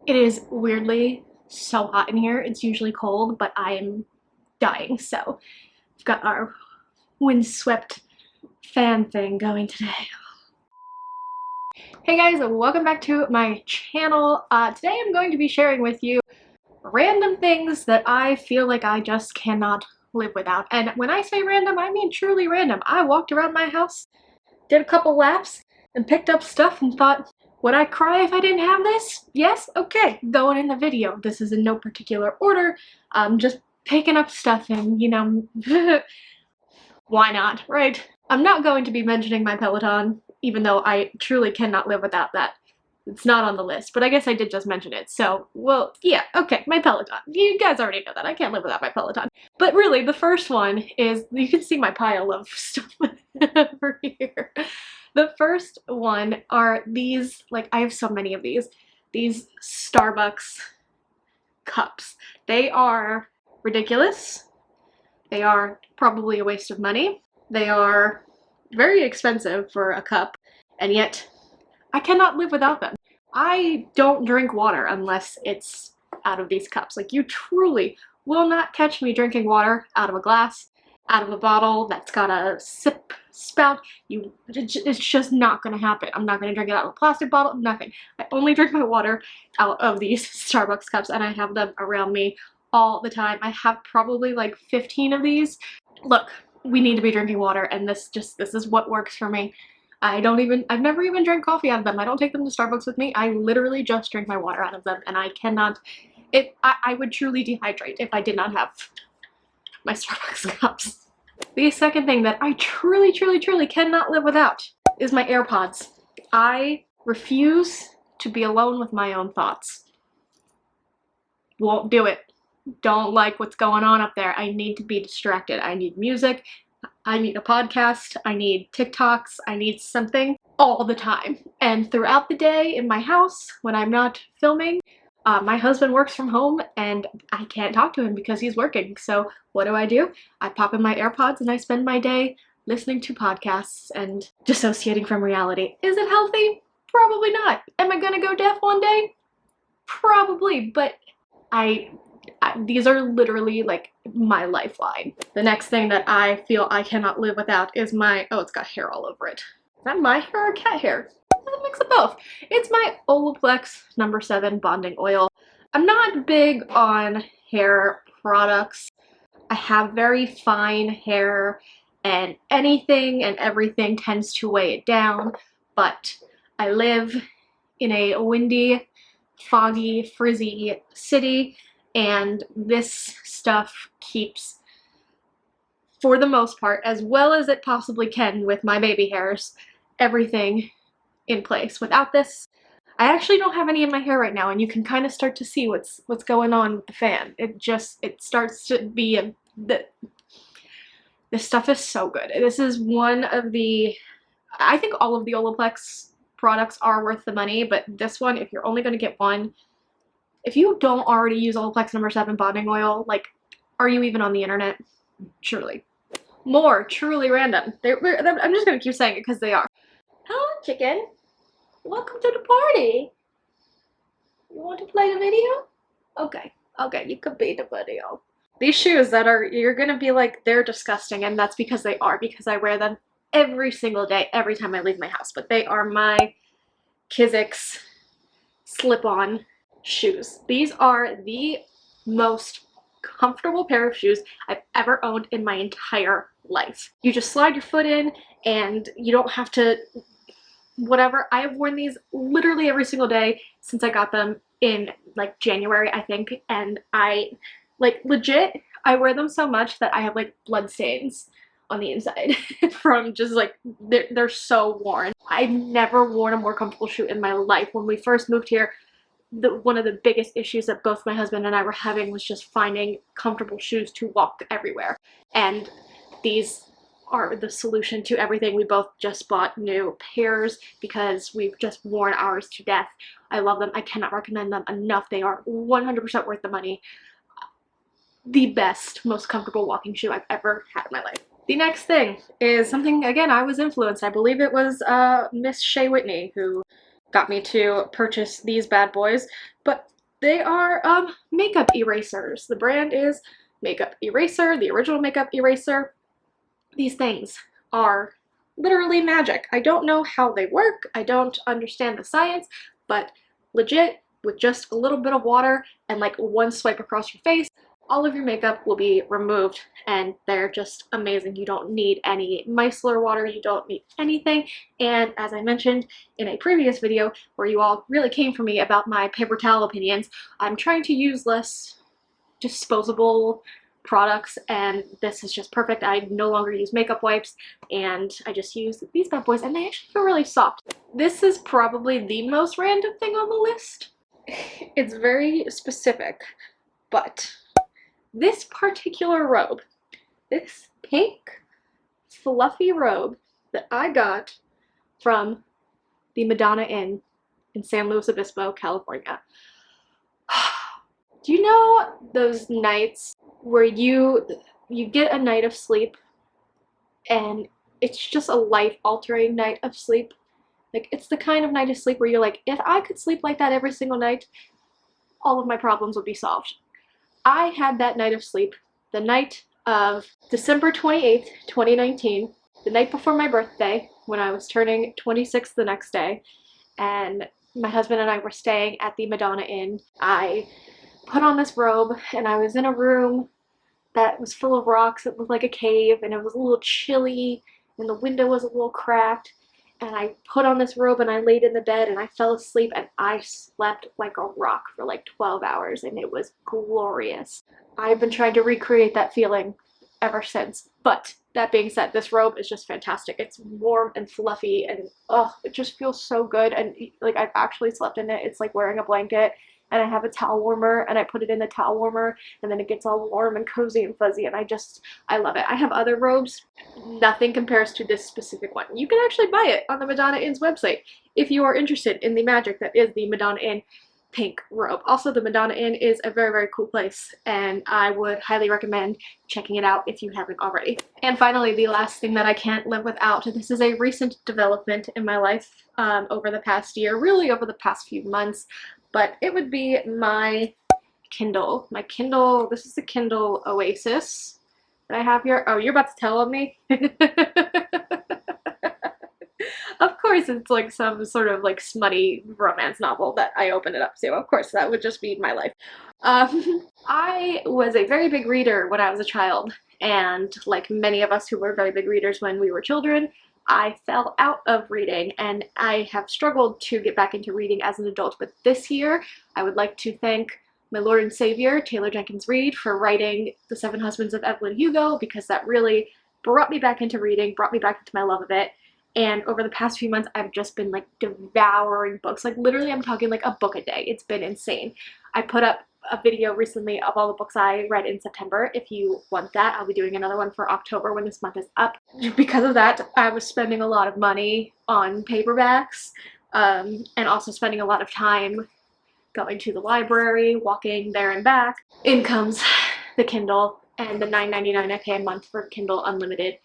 It is weirdly so hot in here. It's usually cold, but I am dying. So we've got our windswept fan thing going today. Hey guys, welcome back to my channel. Today I'm going to be sharing with you random things that I feel like I just cannot live without. And when I say random, I mean truly random. I walked around my house, did a couple laps, and picked up stuff and thought, would I cry if I didn't have this? Yes? Okay, going in the video. This is in no particular order. Just picking up stuff and, you know, why not, right? I'm not going to be mentioning my Peloton, even though I truly cannot live without that. It's not on the list, but I guess I did just mention it. So, well, yeah, okay, my Peloton. You guys already know that. I can't live without my Peloton. But really, the first one is, you can see my pile of stuff over here. The first one are these, like, I have so many of these Starbucks cups. They are ridiculous. They are probably a waste of money. They are very expensive for a cup, and yet I cannot live without them. I don't drink water unless it's out of these cups. Like, you truly will not catch me drinking water out of a glass, out of a bottle that's got a sip spout. It's just not gonna happen. I'm not gonna drink it out of a plastic bottle, nothing. I only drink my water out of these Starbucks cups, and I have them around me all the time. I have probably like 15 of these. Look, we need to be drinking water, and this is what works for me. I've never even drank coffee out of them. I don't take them to Starbucks with me. I literally just drink my water out of them, and I cannot, I would truly dehydrate if I did not have my Starbucks cups. The second thing that I truly cannot live without is my AirPods. I refuse to be alone with my own thoughts. Won't do it. Don't like what's going on up there. I need to be distracted. I need music. I need a podcast. I need TikToks. I need something all the time. And throughout the day in my house, when I'm not filming, my husband works from home and I can't talk to him because he's working. So what do? I pop in my AirPods and I spend my day listening to podcasts and dissociating from reality. Is it healthy? Probably not. Am I gonna go deaf one day? Probably, but these are literally like my lifeline. The next thing that I feel I cannot live without is my, oh, it's got hair all over it. Is that my hair or cat hair? It's a mix of both. It's my Olaplex No. 7 bonding oil. I'm not big on hair products. I have very fine hair and anything and everything tends to weigh it down, but I live in a windy, foggy, frizzy city, and this stuff keeps, for the most part, as well as it possibly can with my baby hairs, everything in place. Without this, I actually don't have any in my hair right now, and you can kind of start to see what's going on with the fan. It starts to be this stuff is so good. This is one of the, I think all of the Olaplex products are worth the money, but this one, if you're only going to get one, if you don't already use Olaplex No. 7 bonding oil, like, are you even on the internet? Truly. More truly random. I'm just gonna keep saying it because they are. Hello, chicken. Welcome to the party. You want to play the video? Okay, you could be the video. These shoes that are, you're gonna be like, they're disgusting, and that's because they are, because I wear them every single day, every time I leave my house. But they are my Kizzix slip-on shoes. These are the most comfortable pair of shoes I've ever owned in my entire life. You just slide your foot in and you don't have to whatever. I have worn these literally every single day since I got them in like January, I think, and I like legit I wear them so much that I have like blood stains on the inside from just like they're so worn. I've never worn a more comfortable shoe in my life. When we first moved here, one of the biggest issues that both my husband and I were having was just finding comfortable shoes to walk everywhere. And these are the solution to everything. We both just bought new pairs because we've just worn ours to death. I love them. I cannot recommend them enough. They are 100% worth the money. The best, most comfortable walking shoe I've ever had in my life. The next thing is something, again, I was influenced. I believe it was Miss Shea Whitney who got me to purchase these bad boys, but They are makeup erasers. The brand is Makeup Eraser, the original makeup eraser. These things are literally magic. I don't know how they work. I don't understand the science, but legit, with just a little bit of water and like one swipe across your face, all of your makeup will be removed, and they're just amazing. You don't need any micellar water, you don't need anything. And as I mentioned in a previous video where you all really came for me about my paper towel opinions, I'm trying to use less disposable products, and this is just perfect. I no longer use makeup wipes, and I just use these bad boys, and they actually feel really soft. This is probably the most random thing on the list. It's very specific, but this particular robe, this pink fluffy robe that I got from the Madonna Inn in San Luis Obispo, California. Do you know those nights where you get a night of sleep and it's just a life-altering night of sleep? Like, it's the kind of night of sleep where you're like, if I could sleep like that every single night, all of my problems would be solved. I had that night of sleep the night of December 28th, 2019, the night before my birthday, when I was turning 26 the next day, and my husband and I were staying at the Madonna Inn. I put on this robe, and I was in a room that was full of rocks. It looked like a cave, and it was a little chilly, and the window was a little cracked, and I put on this robe and I laid in the bed and I fell asleep, and I slept like a rock for like 12 hours, and it was glorious. I've been trying to recreate that feeling ever since. But that being said, this robe is just fantastic. It's warm and fluffy, and oh, it just feels so good, and like I've actually slept in it. It's like wearing a blanket, and I have a towel warmer, and I put it in the towel warmer, and then it gets all warm and cozy and fuzzy, and I love it. I have other robes. Nothing compares to this specific one. You can actually buy it on the Madonna Inn's website if you are interested in the magic that is the Madonna Inn pink robe. Also, the Madonna Inn is a very, very cool place, and I would highly recommend checking it out if you haven't already. And finally, the last thing that I can't live without. This is a recent development in my life over the past year, really over the past few months, but it would be my Kindle. My Kindle, this is the Kindle Oasis that I have here. Oh, you're about to tell on me? Of course, it's like some sort of like smutty romance novel that I open it up to. Of course, that would just be my life. I was a very big reader when I was a child, and like many of us who were very big readers when we were children, I fell out of reading, and I have struggled to get back into reading as an adult. But this year, I would like to thank my Lord and Savior, Taylor Jenkins Reid, for writing The Seven Husbands of Evelyn Hugo, because that really brought me back into reading, brought me back into my love of it. And over the past few months, I've just been like devouring books. Like literally, I'm talking like a book a day. It's been insane. I put up a video recently of all the books I read in September. If you want that, I'll be doing another one for October when this month is up. Because of that, I was spending a lot of money on paperbacks, and also spending a lot of time going to the library, walking there and back. In comes the Kindle and the $9.99 I pay a month for Kindle Unlimited,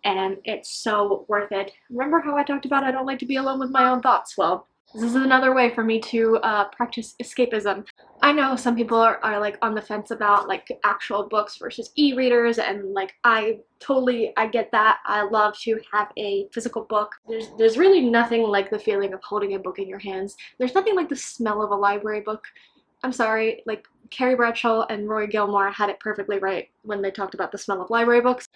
and it's so worth it. Remember how I talked about I don't like to be alone with my own thoughts? Well, this is another way for me to practice escapism. I know some people are like on the fence about like actual books versus e-readers, and like I get that. I love to have a physical book. There's really nothing like the feeling of holding a book in your hands. There's nothing like the smell of a library book. I'm sorry, like Carrie Bradshaw and Roy Gilmore had it perfectly right when they talked about the smell of library books.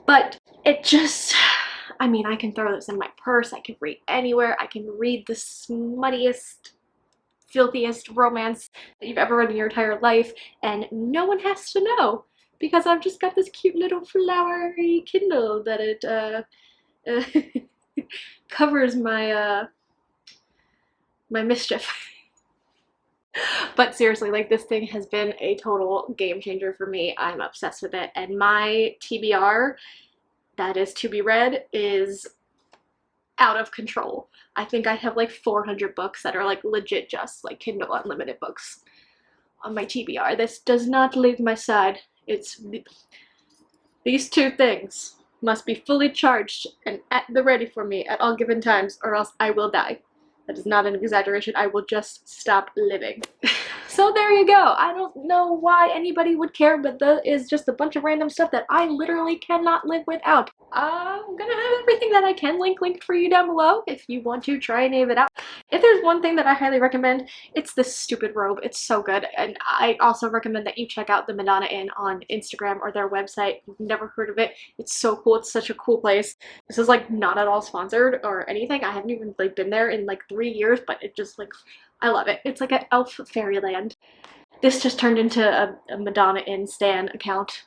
But it just, I mean, I can throw this in my purse, I can read anywhere, I can read the smuttiest, filthiest romance that you've ever read in your entire life, and no one has to know, because I've just got this cute little flowery Kindle that it covers my my mischief. But seriously, like this thing has been a total game changer for me. I'm obsessed with it, and my TBR, that is to be read, is out of control. I think I have like 400 books that are like legit just like Kindle Unlimited books on my TBR. This does not leave my side. It's these two things must be fully charged and at the ready for me at all given times, or else I will die. That is not an exaggeration. I will just stop living. So there you go. I don't know why anybody would care, but that is just a bunch of random stuff that I literally cannot live without. I'm gonna have everything that I can linked for you down below if you want to try any of it out. If there's one thing that I highly recommend, it's this stupid robe. It's so good. And I also recommend that you check out the Madonna Inn on Instagram or their website. If you've never heard of it, it's so cool. It's such a cool place. This is like not at all sponsored or anything. I haven't even like been there in like 3 years, but it just like, I love it. It's like an elf fairyland. This just turned into a Madonna Inn stan account.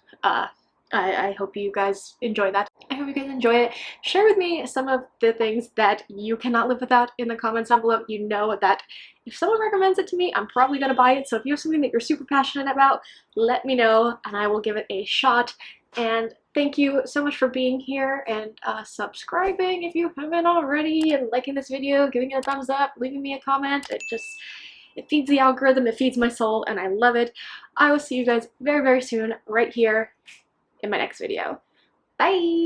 I hope you guys enjoy that. I hope you guys enjoy it. Share with me some of the things that you cannot live without in the comments down below. You know that if someone recommends it to me, I'm probably gonna buy it. So if you have something that you're super passionate about, let me know and I will give it a shot. And thank you so much for being here and subscribing if you haven't already, and liking this video, giving it a thumbs up, leaving me a comment. It feeds the algorithm, it feeds my soul, and I love it. I will see you guys very, very soon right here in my next video. Bye!